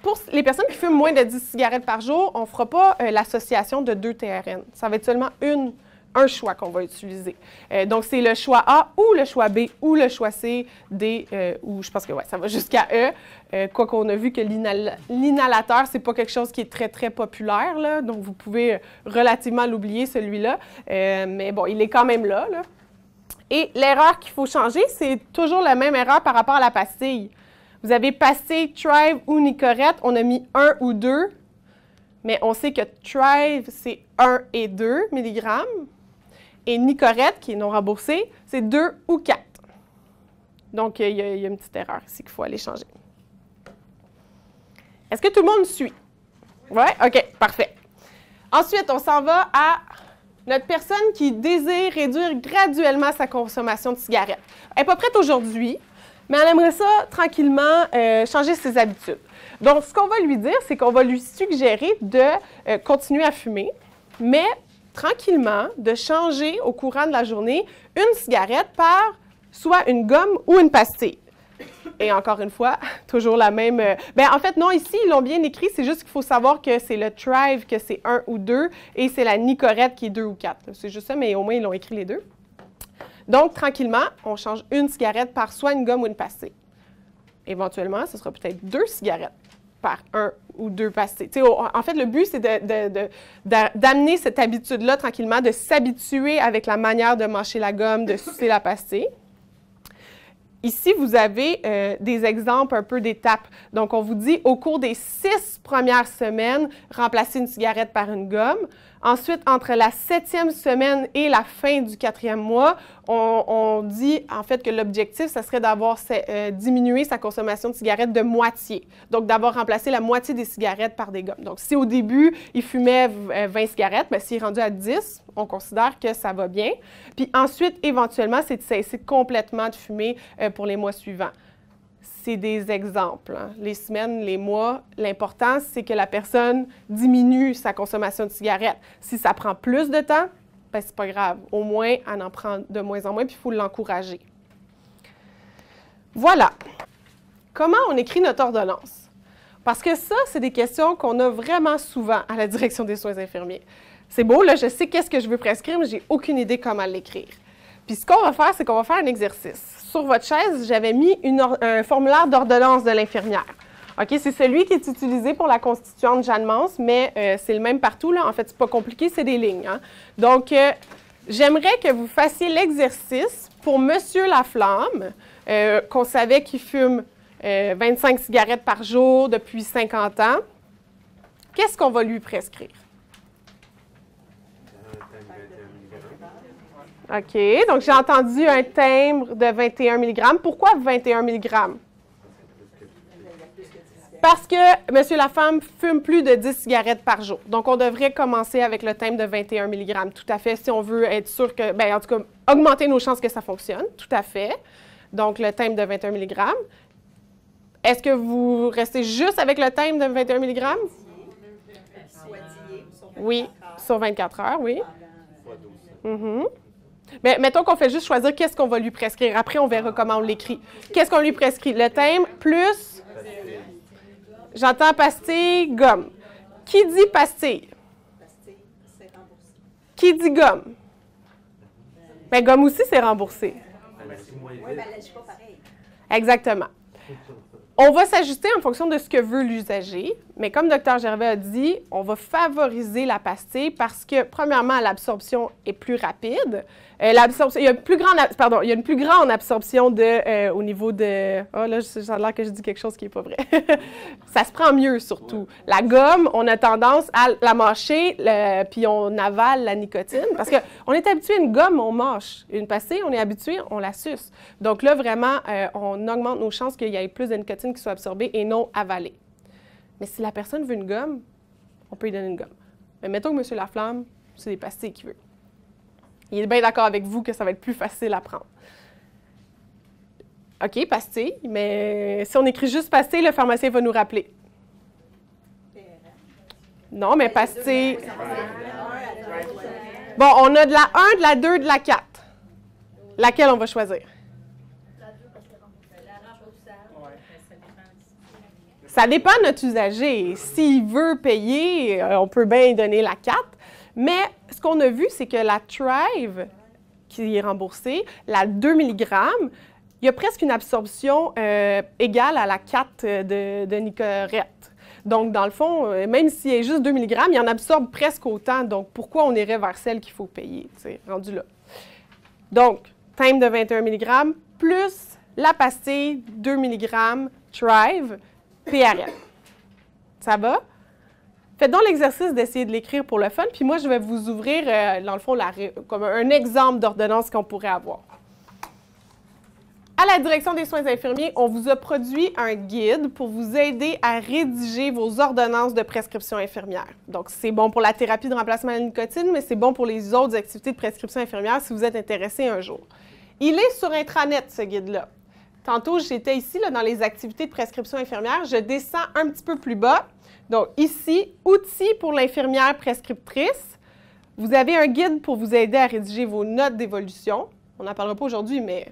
pour les personnes qui fument moins de 10 cigarettes par jour, on ne fera pas l'association de 2 TRN. Ça va être seulement un choix qu'on va utiliser. Donc, c'est le choix A ou le choix B ou le choix C, D, ou je pense que ça va jusqu'à E. Quoi qu'on a vu que l'inhalateur, ce n'est pas quelque chose qui est très, très populaire, là, donc vous pouvez relativement l'oublier, celui-là. Mais bon, il est quand même là. Et l'erreur qu'il faut changer, c'est toujours la même erreur par rapport à la pastille. Vous avez pastille, Thrive ou Nicorette, on a mis 1 ou 2, mais on sait que Thrive, c'est 1 et 2 mg. Et Nicorette, qui est non remboursé, c'est 2 ou 4. Donc, il y a une petite erreur ici qu'il faut aller changer. Est-ce que tout le monde suit? Oui? OK, parfait. Ensuite, on s'en va à notre personne qui désire réduire graduellement sa consommation de cigarettes. Elle n'est pas prête aujourd'hui, mais elle aimerait ça tranquillement changer ses habitudes. Donc, ce qu'on va lui dire, c'est qu'on va lui suggérer de continuer à fumer, mais tranquillement, de changer au courant de la journée une cigarette par soit une gomme ou une pastille. Et encore une fois, toujours la même... en fait, non, ici, ils l'ont bien écrit, c'est juste qu'il faut savoir que c'est le Thrive, que c'est 1 ou 2, et c'est la Nicorette qui est 2 ou 4. C'est juste ça, mais au moins, ils l'ont écrit les 2. Donc, tranquillement, on change une cigarette par soit une gomme ou une pastille. Éventuellement, ce sera peut-être 2 cigarettes par 1 ou 2 pastilles. En fait, le but, c'est d'amener cette habitude-là tranquillement, de s'habituer avec la manière de mâcher la gomme, de sucer la pastille. Ici, vous avez des exemples un peu d'étapes. Donc, on vous dit, au cours des 6 premières semaines, remplacez une cigarette par une gomme. Ensuite, entre la 7e semaine et la fin du 4e mois, on dit en fait que l'objectif, ça serait d'avoir diminué sa consommation de cigarettes de moitié. Donc, d'avoir remplacé la moitié des cigarettes par des gommes. Donc, si au début, il fumait 20 cigarettes, bien, s'il est rendu à 10, on considère que ça va bien. Puis ensuite, éventuellement, c'est de cesser complètement de fumer pour les mois suivants. C'est des exemples. Hein. Les semaines, les mois, l'important, c'est que la personne diminue sa consommation de cigarettes. Si ça prend plus de temps, ben, c'est pas grave. Au moins, elle en prend de moins en moins, puis il faut l'encourager. Voilà. Comment on écrit notre ordonnance? Parce que ça, c'est des questions qu'on a vraiment souvent à la direction des soins infirmiers. C'est beau, là, je sais qu'est-ce que je veux prescrire, mais j'ai aucune idée comment l'écrire. Puis ce qu'on va faire, c'est qu'on va faire un exercice. Sur votre chaise, j'avais mis un formulaire d'ordonnance de l'infirmière. OK, c'est celui qui est utilisé pour la constituante Jeanne Mance, mais c'est le même partout, là. En fait, c'est pas compliqué, c'est des lignes, hein? Donc, j'aimerais que vous fassiez l'exercice pour Monsieur Laflamme, qu'on savait qu'il fume 25 cigarettes par jour depuis 50 ans. Qu'est-ce qu'on va lui prescrire? OK, donc j'ai entendu un timbre de 21 mg. Pourquoi 21 mg? Parce que M. Laflamme fume plus de 10 cigarettes par jour. Donc, on devrait commencer avec le timbre de 21 mg, tout à fait, si on veut être sûr que, bien, en tout cas, augmenter nos chances que ça fonctionne, tout à fait. Donc, le timbre de 21 mg. Est-ce que vous restez juste avec le timbre de 21 mg? Oui, sur 24 heures, oui. Mais mettons qu'on fait juste choisir qu'est-ce qu'on va lui prescrire. Après, on verra comment on l'écrit. Qu'est-ce qu'on lui prescrit? Le timbre plus, j'entends pastille, gomme. Qui dit pastille? Pastille, c'est remboursé. Qui dit gomme? Bien, gomme aussi, c'est remboursé. Oui, mais elle n'est pas pareil. Exactement. On va s'ajuster en fonction de ce que veut l'usager, mais comme Dr Gervais a dit, on va favoriser la pastille parce que, premièrement, l'absorption est plus rapide. Il y a une plus grande absorption au niveau de... Oh là, ça a l'air que je dis quelque chose qui n'est pas vrai. Ça se prend mieux, surtout. La gomme, on a tendance à la mâcher, puis on avale la nicotine. Parce qu'on est habitué à une gomme, on mâche. Une pastille, on est habitué, on la suce. Donc là, vraiment, on augmente nos chances qu'il y ait plus de nicotine qui soit absorbée et non avalée. Mais si la personne veut une gomme, on peut lui donner une gomme. Mais mettons que M. Laflamme, c'est des pastilles qu'il veut. Il est bien d'accord avec vous que ça va être plus facile à prendre. OK, pastille, mais si on écrit juste pastille, le pharmacien va nous rappeler. Non, mais pastille... Bon, on a de la 1, de la 2, de la 4. Laquelle on va choisir? Ça dépend de notre usager. S'il veut payer, on peut bien donner la 4. Mais ce qu'on a vu, c'est que la Thrive, qui est remboursée, la 2 mg, il y a presque une absorption égale à la 4 de Nicorette. Donc, dans le fond, même s'il y a juste 2 mg, il en absorbe presque autant. Donc, pourquoi on irait vers celle qu'il faut payer, rendu là? Donc, timbre de 21 mg plus la pastille 2 mg Thrive, PRN. Ça va? Faites donc l'exercice d'essayer de l'écrire pour le fun, puis moi, je vais vous ouvrir, dans le fond, comme un exemple d'ordonnance qu'on pourrait avoir. À la Direction des soins infirmiers, on vous a produit un guide pour vous aider à rédiger vos ordonnances de prescription infirmière. Donc, c'est bon pour la thérapie de remplacement à la nicotine, mais c'est bon pour les autres activités de prescription infirmière si vous êtes intéressé un jour. Il est sur Intranet, ce guide-là. Tantôt, j'étais ici, là, dans les activités de prescription infirmière. Je descends un petit peu plus bas. Donc, ici, outils pour l'infirmière prescriptrice. Vous avez un guide pour vous aider à rédiger vos notes d'évolution. On n'en parlera pas aujourd'hui, mais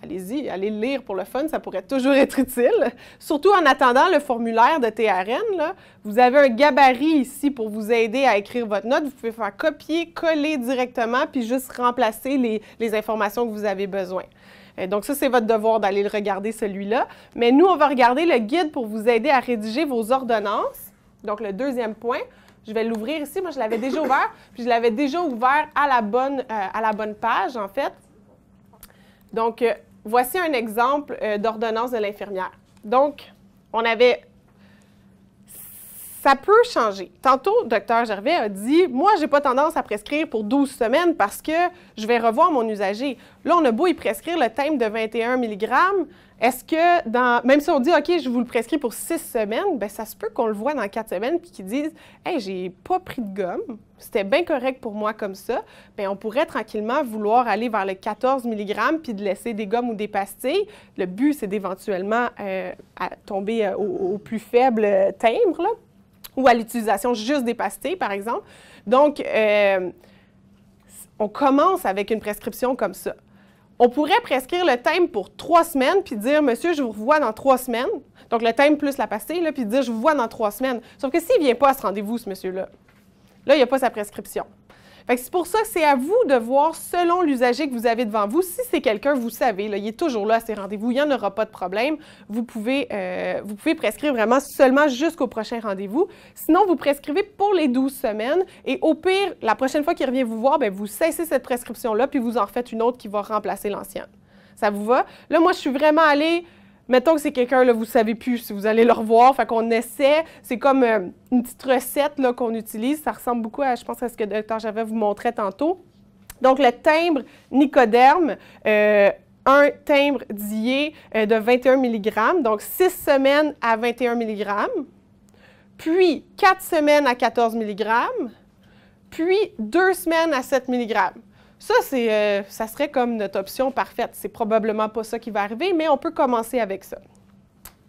allez-y, allez le lire pour le fun, ça pourrait toujours être utile. Surtout en attendant le formulaire de TRN, là, vous avez un gabarit ici pour vous aider à écrire votre note. Vous pouvez faire copier, coller directement, puis juste remplacer les informations que vous avez besoin. Donc ça, c'est votre devoir d'aller le regarder, celui-là. Mais nous, on va regarder le guide pour vous aider à rédiger vos ordonnances. Donc, le deuxième point, je vais l'ouvrir ici. Moi, je l'avais déjà ouvert, puis je l'avais déjà ouvert à la bonne page, en fait. Donc, voici un exemple d'ordonnance de l'infirmière. Donc, on avait... Ça peut changer. Tantôt, Dr Gervais a dit, moi, je n'ai pas tendance à prescrire pour 12 semaines parce que je vais revoir mon usager. Là, on a beau y prescrire le timbre de 21 mg. Est-ce que, même si on dit, OK, je vous le prescris pour 6 semaines, bien, ça se peut qu'on le voit dans 4 semaines puis qu'ils disent, hey, j'ai pas pris de gomme, c'était bien correct pour moi comme ça. Bien, on pourrait tranquillement vouloir aller vers le 14 mg puis de laisser des gommes ou des pastilles. Le but, c'est d'éventuellement tomber au plus faible timbre, là, ou à l'utilisation juste des pastilles, par exemple. Donc, on commence avec une prescription comme ça. On pourrait prescrire le timbre pour 3 semaines, puis dire, monsieur, je vous revois dans 3 semaines. Donc, le timbre plus la pastille, là, puis dire, je vous vois dans 3 semaines. Sauf que s'il ne vient pas à ce rendez-vous, ce monsieur-là, là, il n'y a pas sa prescription. Fait que c'est pour ça que c'est à vous de voir selon l'usager que vous avez devant vous. Si c'est quelqu'un, vous savez, là, il est toujours là à ses rendez-vous, il n'y en aura pas de problème. Vous pouvez prescrire vraiment seulement jusqu'au prochain rendez-vous. Sinon, vous prescrivez pour les 12 semaines et au pire, la prochaine fois qu'il revient vous voir, bien, vous cessez cette prescription-là puis vous en refaites une autre qui va remplacer l'ancienne. Ça vous va? Là, moi, je suis vraiment allée... Mettons que c'est quelqu'un, là, vous ne savez plus si vous allez le revoir, fait qu'on essaie, c'est comme une petite recette là, qu'on utilise, ça ressemble beaucoup à, je pense, à ce que Dr. Gervais vous montrait tantôt. Donc, le timbre Nicoderm, un timbre dié de 21 mg, donc 6 semaines à 21 mg, puis 4 semaines à 14 mg, puis 2 semaines à 7 mg. Ça serait comme notre option parfaite. C'est probablement pas ça qui va arriver, mais on peut commencer avec ça.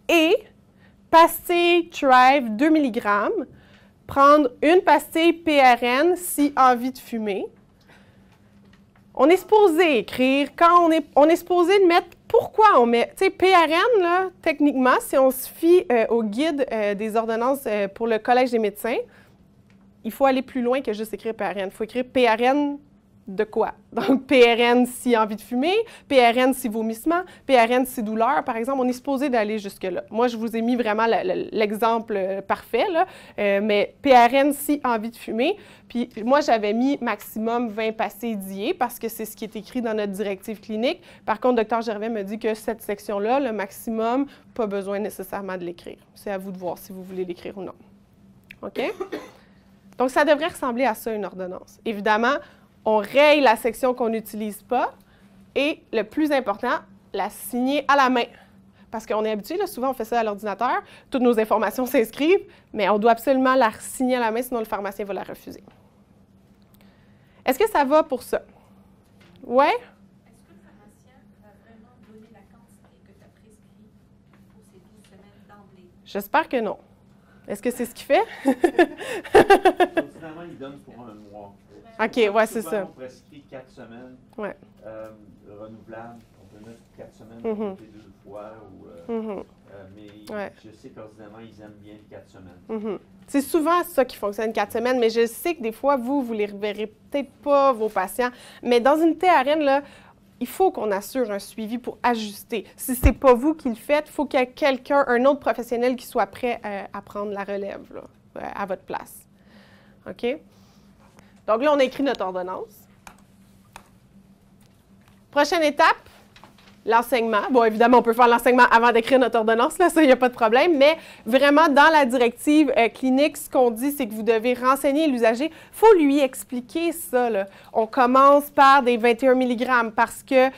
Et pastille Thrive 2 mg, prendre une pastille PRN si envie de fumer. On est supposé écrire, quand on est supposé de mettre pourquoi on met. Tu sais, PRN, là, techniquement, si on se fie au guide des ordonnances pour le Collège des médecins, il faut aller plus loin que juste écrire PRN. Il faut écrire PRN de quoi? Donc, PRN si envie de fumer, PRN si vomissement, PRN si douleur, par exemple. On est supposé d'aller jusque-là. Moi, je vous ai mis vraiment l'exemple parfait, là, mais PRN si envie de fumer. Puis moi, j'avais mis maximum 20 pastilles diées parce que c'est ce qui est écrit dans notre directive clinique. Par contre, Dr. Gervais me dit que cette section-là, le maximum, pas besoin nécessairement de l'écrire. C'est à vous de voir si vous voulez l'écrire ou non. OK? Donc, ça devrait ressembler à ça, une ordonnance. Évidemment, on raye la section qu'on n'utilise pas et, le plus important, la signer à la main. Parce qu'on est habitué, là, souvent on fait ça à l'ordinateur, toutes nos informations s'inscrivent, mais on doit absolument la signer à la main, sinon le pharmacien va la refuser. Est-ce que ça va pour ça? Oui? Est-ce que le pharmacien va vraiment donner la quantité que tu as prescrit pour ces 12 semaines d'emblée? J'espère que non. Est-ce que c'est ce qu'il fait? Finalement, il donne pour un mois. OK, ouais, c'est ça. On prescrit 4 semaines ouais. Renouvelables. On peut mettre 4 semaines les 2 fois. Mais ouais. Je sais qu'ordinairement, ils aiment bien les 4 semaines. C'est souvent ça qui fonctionne 4 semaines, mais je sais que des fois, vous les reverrez peut-être pas, vos patients. Mais dans une TRN, là, il faut qu'on assure un suivi pour ajuster. Si ce n'est pas vous qui le faites, il faut qu'il y ait quelqu'un, un autre professionnel qui soit prêt à prendre la relève là, à votre place. OK? Donc là, on a écrit notre ordonnance. Prochaine étape, l'enseignement. Bon, évidemment, on peut faire l'enseignement avant d'écrire notre ordonnance, là, ça, il n'y a pas de problème, mais vraiment, dans la directive clinique, ce qu'on dit, c'est que vous devez renseigner l'usager. Il faut lui expliquer ça, là. On commence par des 21 mg parce que,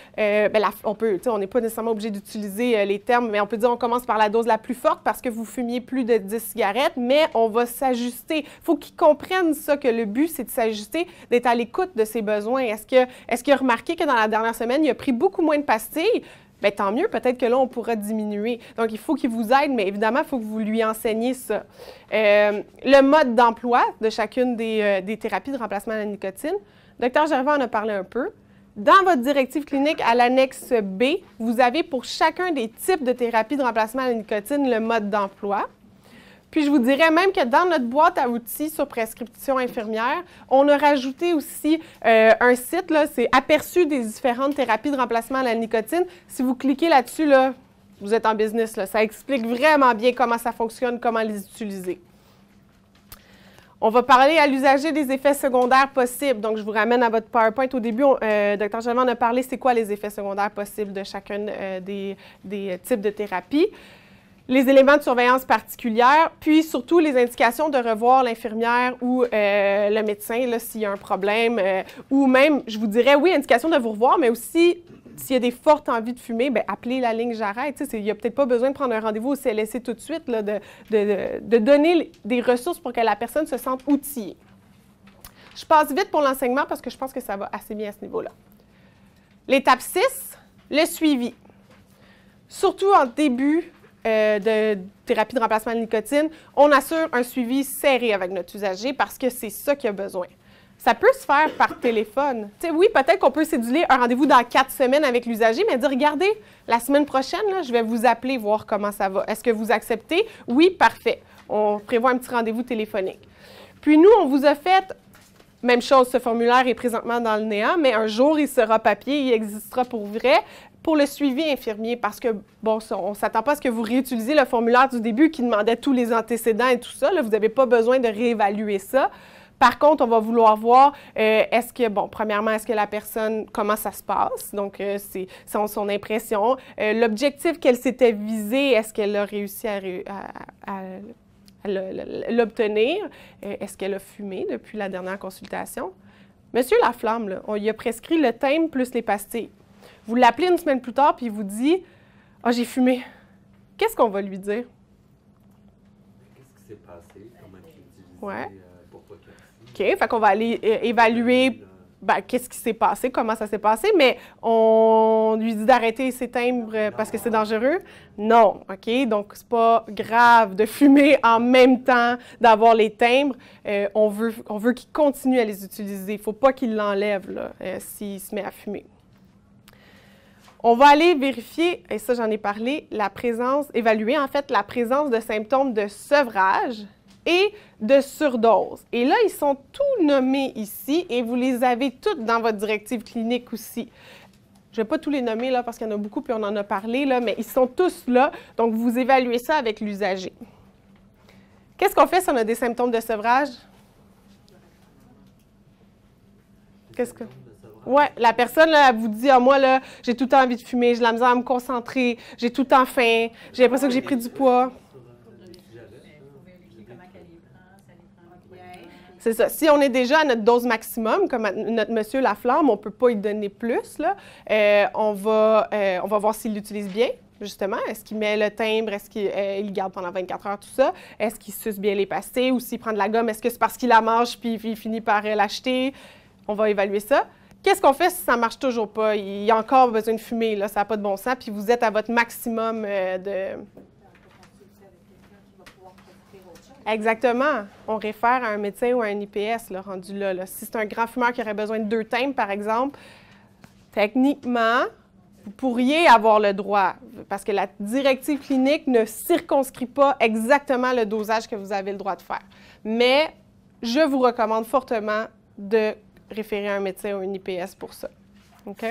on n'est pas nécessairement obligé d'utiliser les termes, mais on peut dire on commence par la dose la plus forte parce que vous fumiez plus de 10 cigarettes, mais on va s'ajuster. Il faut qu'ils comprennent ça, que le but, c'est de s'ajuster, d'être à l'écoute de ses besoins. Est-ce qu'il a remarqué que dans la dernière semaine, il a pris beaucoup moins de pastilles? Bien, tant mieux, peut-être que là, on pourra diminuer. Donc, il faut qu'il vous aide, mais évidemment, il faut que vous lui enseigniez ça. Le mode d'emploi de chacune des thérapies de remplacement à la nicotine, Dr. Gervais en a parlé un peu. Dans votre directive clinique, à l'annexe B, vous avez pour chacun des types de thérapies de remplacement à la nicotine le mode d'emploi. Puis, je vous dirais même que dans notre boîte à outils sur prescription infirmière, on a rajouté aussi un site, là, c'est aperçu des différentes thérapies de remplacement à la nicotine. Si vous cliquez là-dessus, là, vous êtes en business. Là. Ça explique vraiment bien comment ça fonctionne, comment les utiliser. On va parler à l'usager des effets secondaires possibles. Donc, je vous ramène à votre PowerPoint. Au début, Dr. Gervais en a parlé, c'est quoi les effets secondaires possibles de chacun des types de thérapie. Les éléments de surveillance particulière, puis surtout les indications de revoir l'infirmière ou le médecin s'il y a un problème, ou même, je vous dirais, oui, indication de vous revoir, mais aussi, s'il y a des fortes envies de fumer, bien, appelez la ligne J'arrête. Il n'y a peut-être pas besoin de prendre un rendez-vous au CLSC tout de suite, là, de donner des ressources pour que la personne se sente outillée. Je passe vite pour l'enseignement parce que je pense que ça va assez bien à ce niveau-là. L'étape 6, le suivi. Surtout en début de thérapie de remplacement de nicotine, on assure un suivi serré avec notre usager parce que c'est ça qu'il a besoin. Ça peut se faire par téléphone. T'sais, oui, peut-être qu'on peut céduler un rendez-vous dans 4 semaines avec l'usager, mais dire, regardez, la semaine prochaine, là, je vais vous appeler, voir comment ça va. Est-ce que vous acceptez? Oui, parfait. On prévoit un petit rendez-vous téléphonique. Puis nous, on vous a fait même chose, ce formulaire est présentement dans le néant, mais un jour, il sera papier, il existera pour vrai pour le suivi infirmier, parce que, bon, on ne s'attend pas à ce que vous réutilisiez le formulaire du début qui demandait tous les antécédents et tout ça. Là, vous n'avez pas besoin de réévaluer ça. Par contre, on va vouloir voir, est-ce que, bon, premièrement, est-ce que la personne, comment ça se passe? Donc, c'est son impression. L'objectif qu'elle s'était visé, est-ce qu'elle a réussi à l'obtenir? Est-ce qu'elle a fumé depuis la dernière consultation? Monsieur Laflamme, là, on lui a prescrit le thym plus les pastilles. Vous l'appelez une semaine plus tard, puis il vous dit « Ah, j'ai fumé. » Qu'est-ce qu'on va lui dire? Qu'est-ce qui s'est passé? Comment il utilisé? Ouais. Pourquoi qu'il OK, fait qu'on va aller évaluer qu'est-ce qui s'est passé, comment ça s'est passé, mais on lui dit d'arrêter ses timbres parce que c'est dangereux? Non, OK? Donc, c'est pas grave de fumer en même temps d'avoir les timbres. On veut qu'il continue à les utiliser. Il ne faut pas qu'il l'enlève s'il se met à fumer. On va aller vérifier, et ça j'en ai parlé, évaluer en fait la présence de symptômes de sevrage et de surdose. Et là, ils sont tous nommés ici et vous les avez toutes dans votre directive clinique aussi. Je ne vais pas tous les nommer là parce qu'il y en a beaucoup puis on en a parlé, là, mais ils sont tous là. Donc, vous évaluez ça avec l'usager. Qu'est-ce qu'on fait si on a des symptômes de sevrage? Qu'est-ce que... Oui, la personne, là, elle vous dit, ah, moi, là, j'ai tout le temps envie de fumer, j'ai de la misère à me concentrer, j'ai tout le temps faim, j'ai l'impression que j'ai pris du poids. C'est ça. Si on est déjà à notre dose maximum, comme notre monsieur Laflamme, on ne peut pas y donner plus, là. On va voir s'il l'utilise bien, justement. Est-ce qu'il met le timbre? Est-ce qu'il le garde pendant 24 heures, tout ça? Est-ce qu'il suce bien les pastilles? Ou s'il prend de la gomme, est-ce que c'est parce qu'il la mange puis il finit par l'acheter? On va évaluer ça. Qu'est-ce qu'on fait si ça ne marche toujours pas? Il y a encore besoin de fumer, là, ça n'a pas de bon sens, puis vous êtes à votre maximum de... Exactement. On réfère à un médecin ou à un IPS, là, rendu là. Si c'est un grand fumeur qui aurait besoin de 2 timbres, par exemple, techniquement, vous pourriez avoir le droit, parce que la directive clinique ne circonscrit pas exactement le dosage que vous avez le droit de faire. Mais je vous recommande fortement de référer à un médecin ou un IPS pour ça. OK?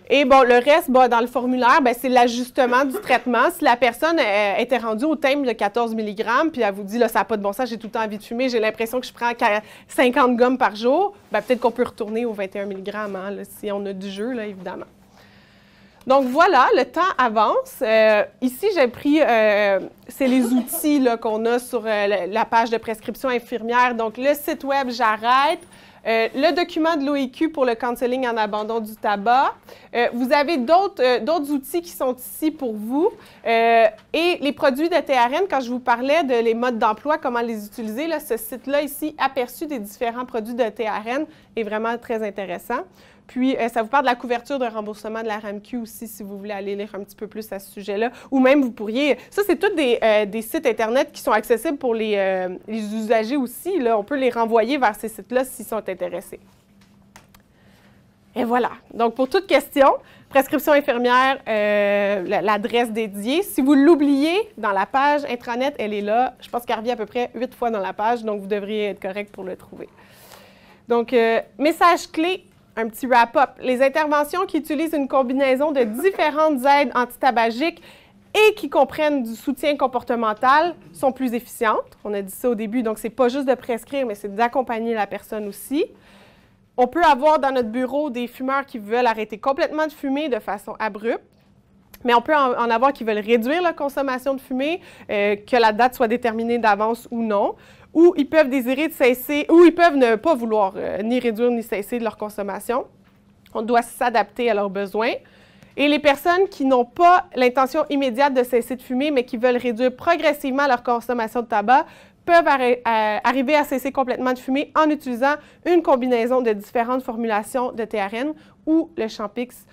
Et bon, le reste, dans le formulaire, c'est l'ajustement du traitement. Si la personne était rendue au thème de 14 mg, puis elle vous dit, là, ça n'a pas de bon sens, j'ai tout le temps envie de fumer, j'ai l'impression que je prends 50 gommes par jour, peut-être qu'on peut retourner au 21 mg, hein, là, si on a du jeu, là, évidemment. Donc, voilà, le temps avance. Ici, j'ai pris, c'est les outils qu'on a sur la page de prescription infirmière. Donc, le site web J'arrête, le document de l'OIQ pour le counseling en abandon du tabac. Vous avez d'autres outils qui sont ici pour vous. Et les produits de TRN, quand je vous parlais de les modes d'emploi, comment les utiliser, là, ce site-là ici, aperçu des différents produits de TRN, est vraiment très intéressant. Puis, ça vous parle de la couverture de remboursement de la RAMQ aussi, si vous voulez aller lire un petit peu plus à ce sujet-là. Ou même, vous pourriez... Ça, c'est tous des sites Internet qui sont accessibles pour les usagers aussi. Là. On peut les renvoyer vers ces sites-là s'ils sont intéressés. Et voilà. Donc, pour toute question, prescription infirmière, l'adresse dédiée. Si vous l'oubliez, dans la page intranet, elle est là. Je pense qu'elle revient à peu près 8 fois dans la page, donc vous devriez être correct pour le trouver. Donc, message clé. Un petit wrap-up. Les interventions qui utilisent une combinaison de différentes aides antitabagiques et qui comprennent du soutien comportemental sont plus efficientes. On a dit ça au début, donc ce n'est pas juste de prescrire, mais c'est d'accompagner la personne aussi. On peut avoir dans notre bureau des fumeurs qui veulent arrêter complètement de fumer de façon abrupte, mais on peut en avoir qui veulent réduire la consommation de fumée, que la date soit déterminée d'avance ou non. Ou ils peuvent désirer de cesser, ou ils peuvent ne pas vouloir ni réduire ni cesser de leur consommation. On doit s'adapter à leurs besoins. Et les personnes qui n'ont pas l'intention immédiate de cesser de fumer, mais qui veulent réduire progressivement leur consommation de tabac, peuvent arriver à cesser complètement de fumer en utilisant une combinaison de différentes formulations de TRN ou le Champix.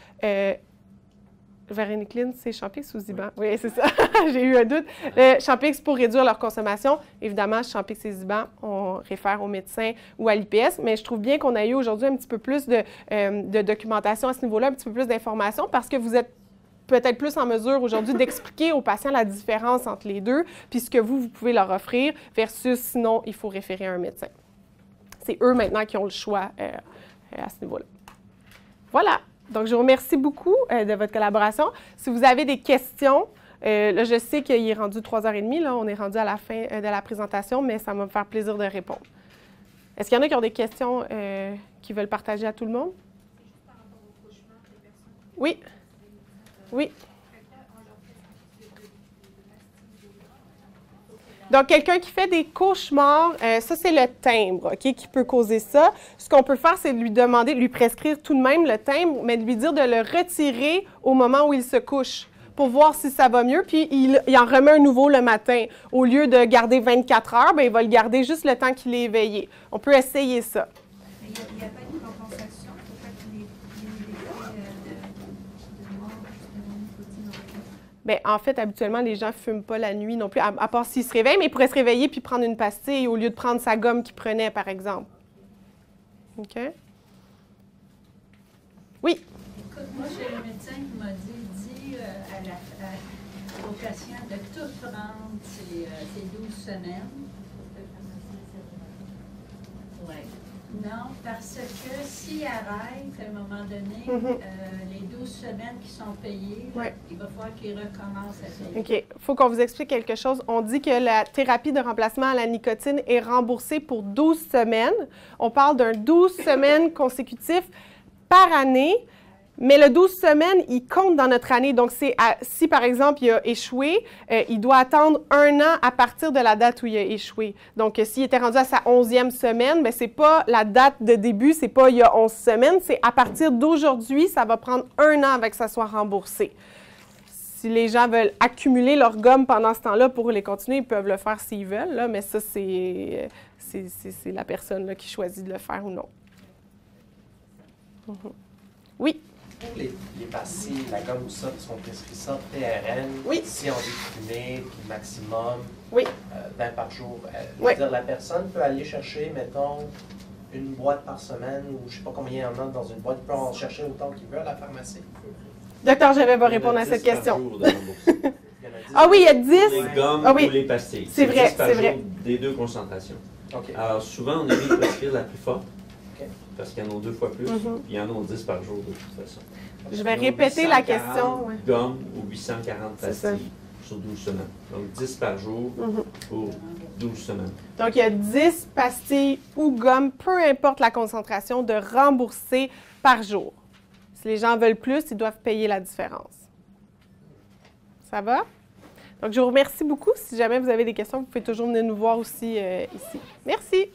Varenicline, c'est Champix ou Ziban? Oui, c'est ça. J'ai eu un doute. Le Champix pour réduire leur consommation. Évidemment, Champix et Ziban, on réfère au médecin ou à l'IPS, mais je trouve bien qu'on a eu aujourd'hui un petit peu plus de documentation à ce niveau-là, un petit peu plus d'informations, parce que vous êtes peut-être plus en mesure aujourd'hui d'expliquer aux patients la différence entre les deux, puis ce que vous pouvez leur offrir, versus sinon, il faut référer à un médecin. C'est eux maintenant qui ont le choix à ce niveau-là. Voilà. Donc, je vous remercie beaucoup de votre collaboration. Si vous avez des questions, là, je sais qu'il est rendu 3h30, là, on est rendu à la fin de la présentation, mais ça va me faire plaisir de répondre. Est-ce qu'il y en a qui ont des questions qu'ils veulent partager à tout le monde? C'est juste par rapport au cauchemar des personnes. Oui. Oui. Donc, quelqu'un qui fait des cauchemars, ça, c'est le timbre, OK, qui peut causer ça. Ce qu'on peut faire, c'est lui demander, lui prescrire tout de même le timbre, mais de lui dire de le retirer au moment où il se couche pour voir si ça va mieux, puis il en remet un nouveau le matin. Au lieu de garder 24 heures, bien, il va le garder juste le temps qu'il est éveillé. On peut essayer ça. Mais il n'y a pas une compensation pour pas qu'il ait de mort de nicotine en fait. Bien, en fait, habituellement, les gens ne fument pas la nuit non plus, à part s'ils se réveillent, mais ils pourraient se réveiller puis prendre une pastille au lieu de prendre sa gomme qu'ils prenaient, par exemple. OK? Oui? Écoute, moi, j'ai le médecin qui m'a dit au patient de tout prendre ces 12 semaines. Oui. Non, parce que s'il arrête à un moment donné, les 12 semaines qui sont payées, Ouais. il va falloir qu'il recommence à payer. OK. Il faut qu'on vous explique quelque chose. On dit que la thérapie de remplacement à la nicotine est remboursée pour 12 semaines. On parle d'un 12 semaines consécutif par année. Mais le 12 semaines, il compte dans notre année. Donc, si, par exemple, il a échoué, il doit attendre 1 an à partir de la date où il a échoué. Donc, s'il était rendu à sa 11e semaine, bien, c'est pas la date de début, c'est pas il y a 11 semaines, c'est à partir d'aujourd'hui, ça va prendre 1 an avec que ça soit remboursé. Si les gens veulent accumuler leur gomme pendant ce temps-là pour les continuer, ils peuvent le faire s'ils veulent, là, mais ça, c'est la personne là, qui choisit de le faire ou non. Oui? Pour les pastilles, la gomme ou ça, parce qu'on prescrit ça, PRN, Oui. si on dit fumer, puis maximum, Oui. 20 par jour, je Oui. veux dire, la personne peut aller chercher, mettons, une boîte par semaine, ou je ne sais pas combien il y en a dans une boîte, il peut en chercher autant qu'il veut à la pharmacie. Docteur Gervais va répondre à cette question. Ah oui, il y a 10. Les gommes Ah oui. ou les pastilles. C'est vrai, 10 par c'est jour vrai. des deux concentrations. OK. Alors, souvent, on évite de prescrire la plus forte, OK. parce qu'il y en a 2 fois plus, puis il y en a 10 par jour de toute façon. Je vais Il y en a répéter la 840 question. Ouais. gommes ou 840 C'est ça. pastilles sur 12 semaines. Donc, 10 par jour pour 12 semaines. Donc, il y a 10 pastilles ou gommes, peu importe la concentration, de rembourser par jour. Si les gens veulent plus, ils doivent payer la différence. Ça va? Donc, je vous remercie beaucoup. Si jamais vous avez des questions, vous pouvez toujours venir nous voir aussi ici. Merci.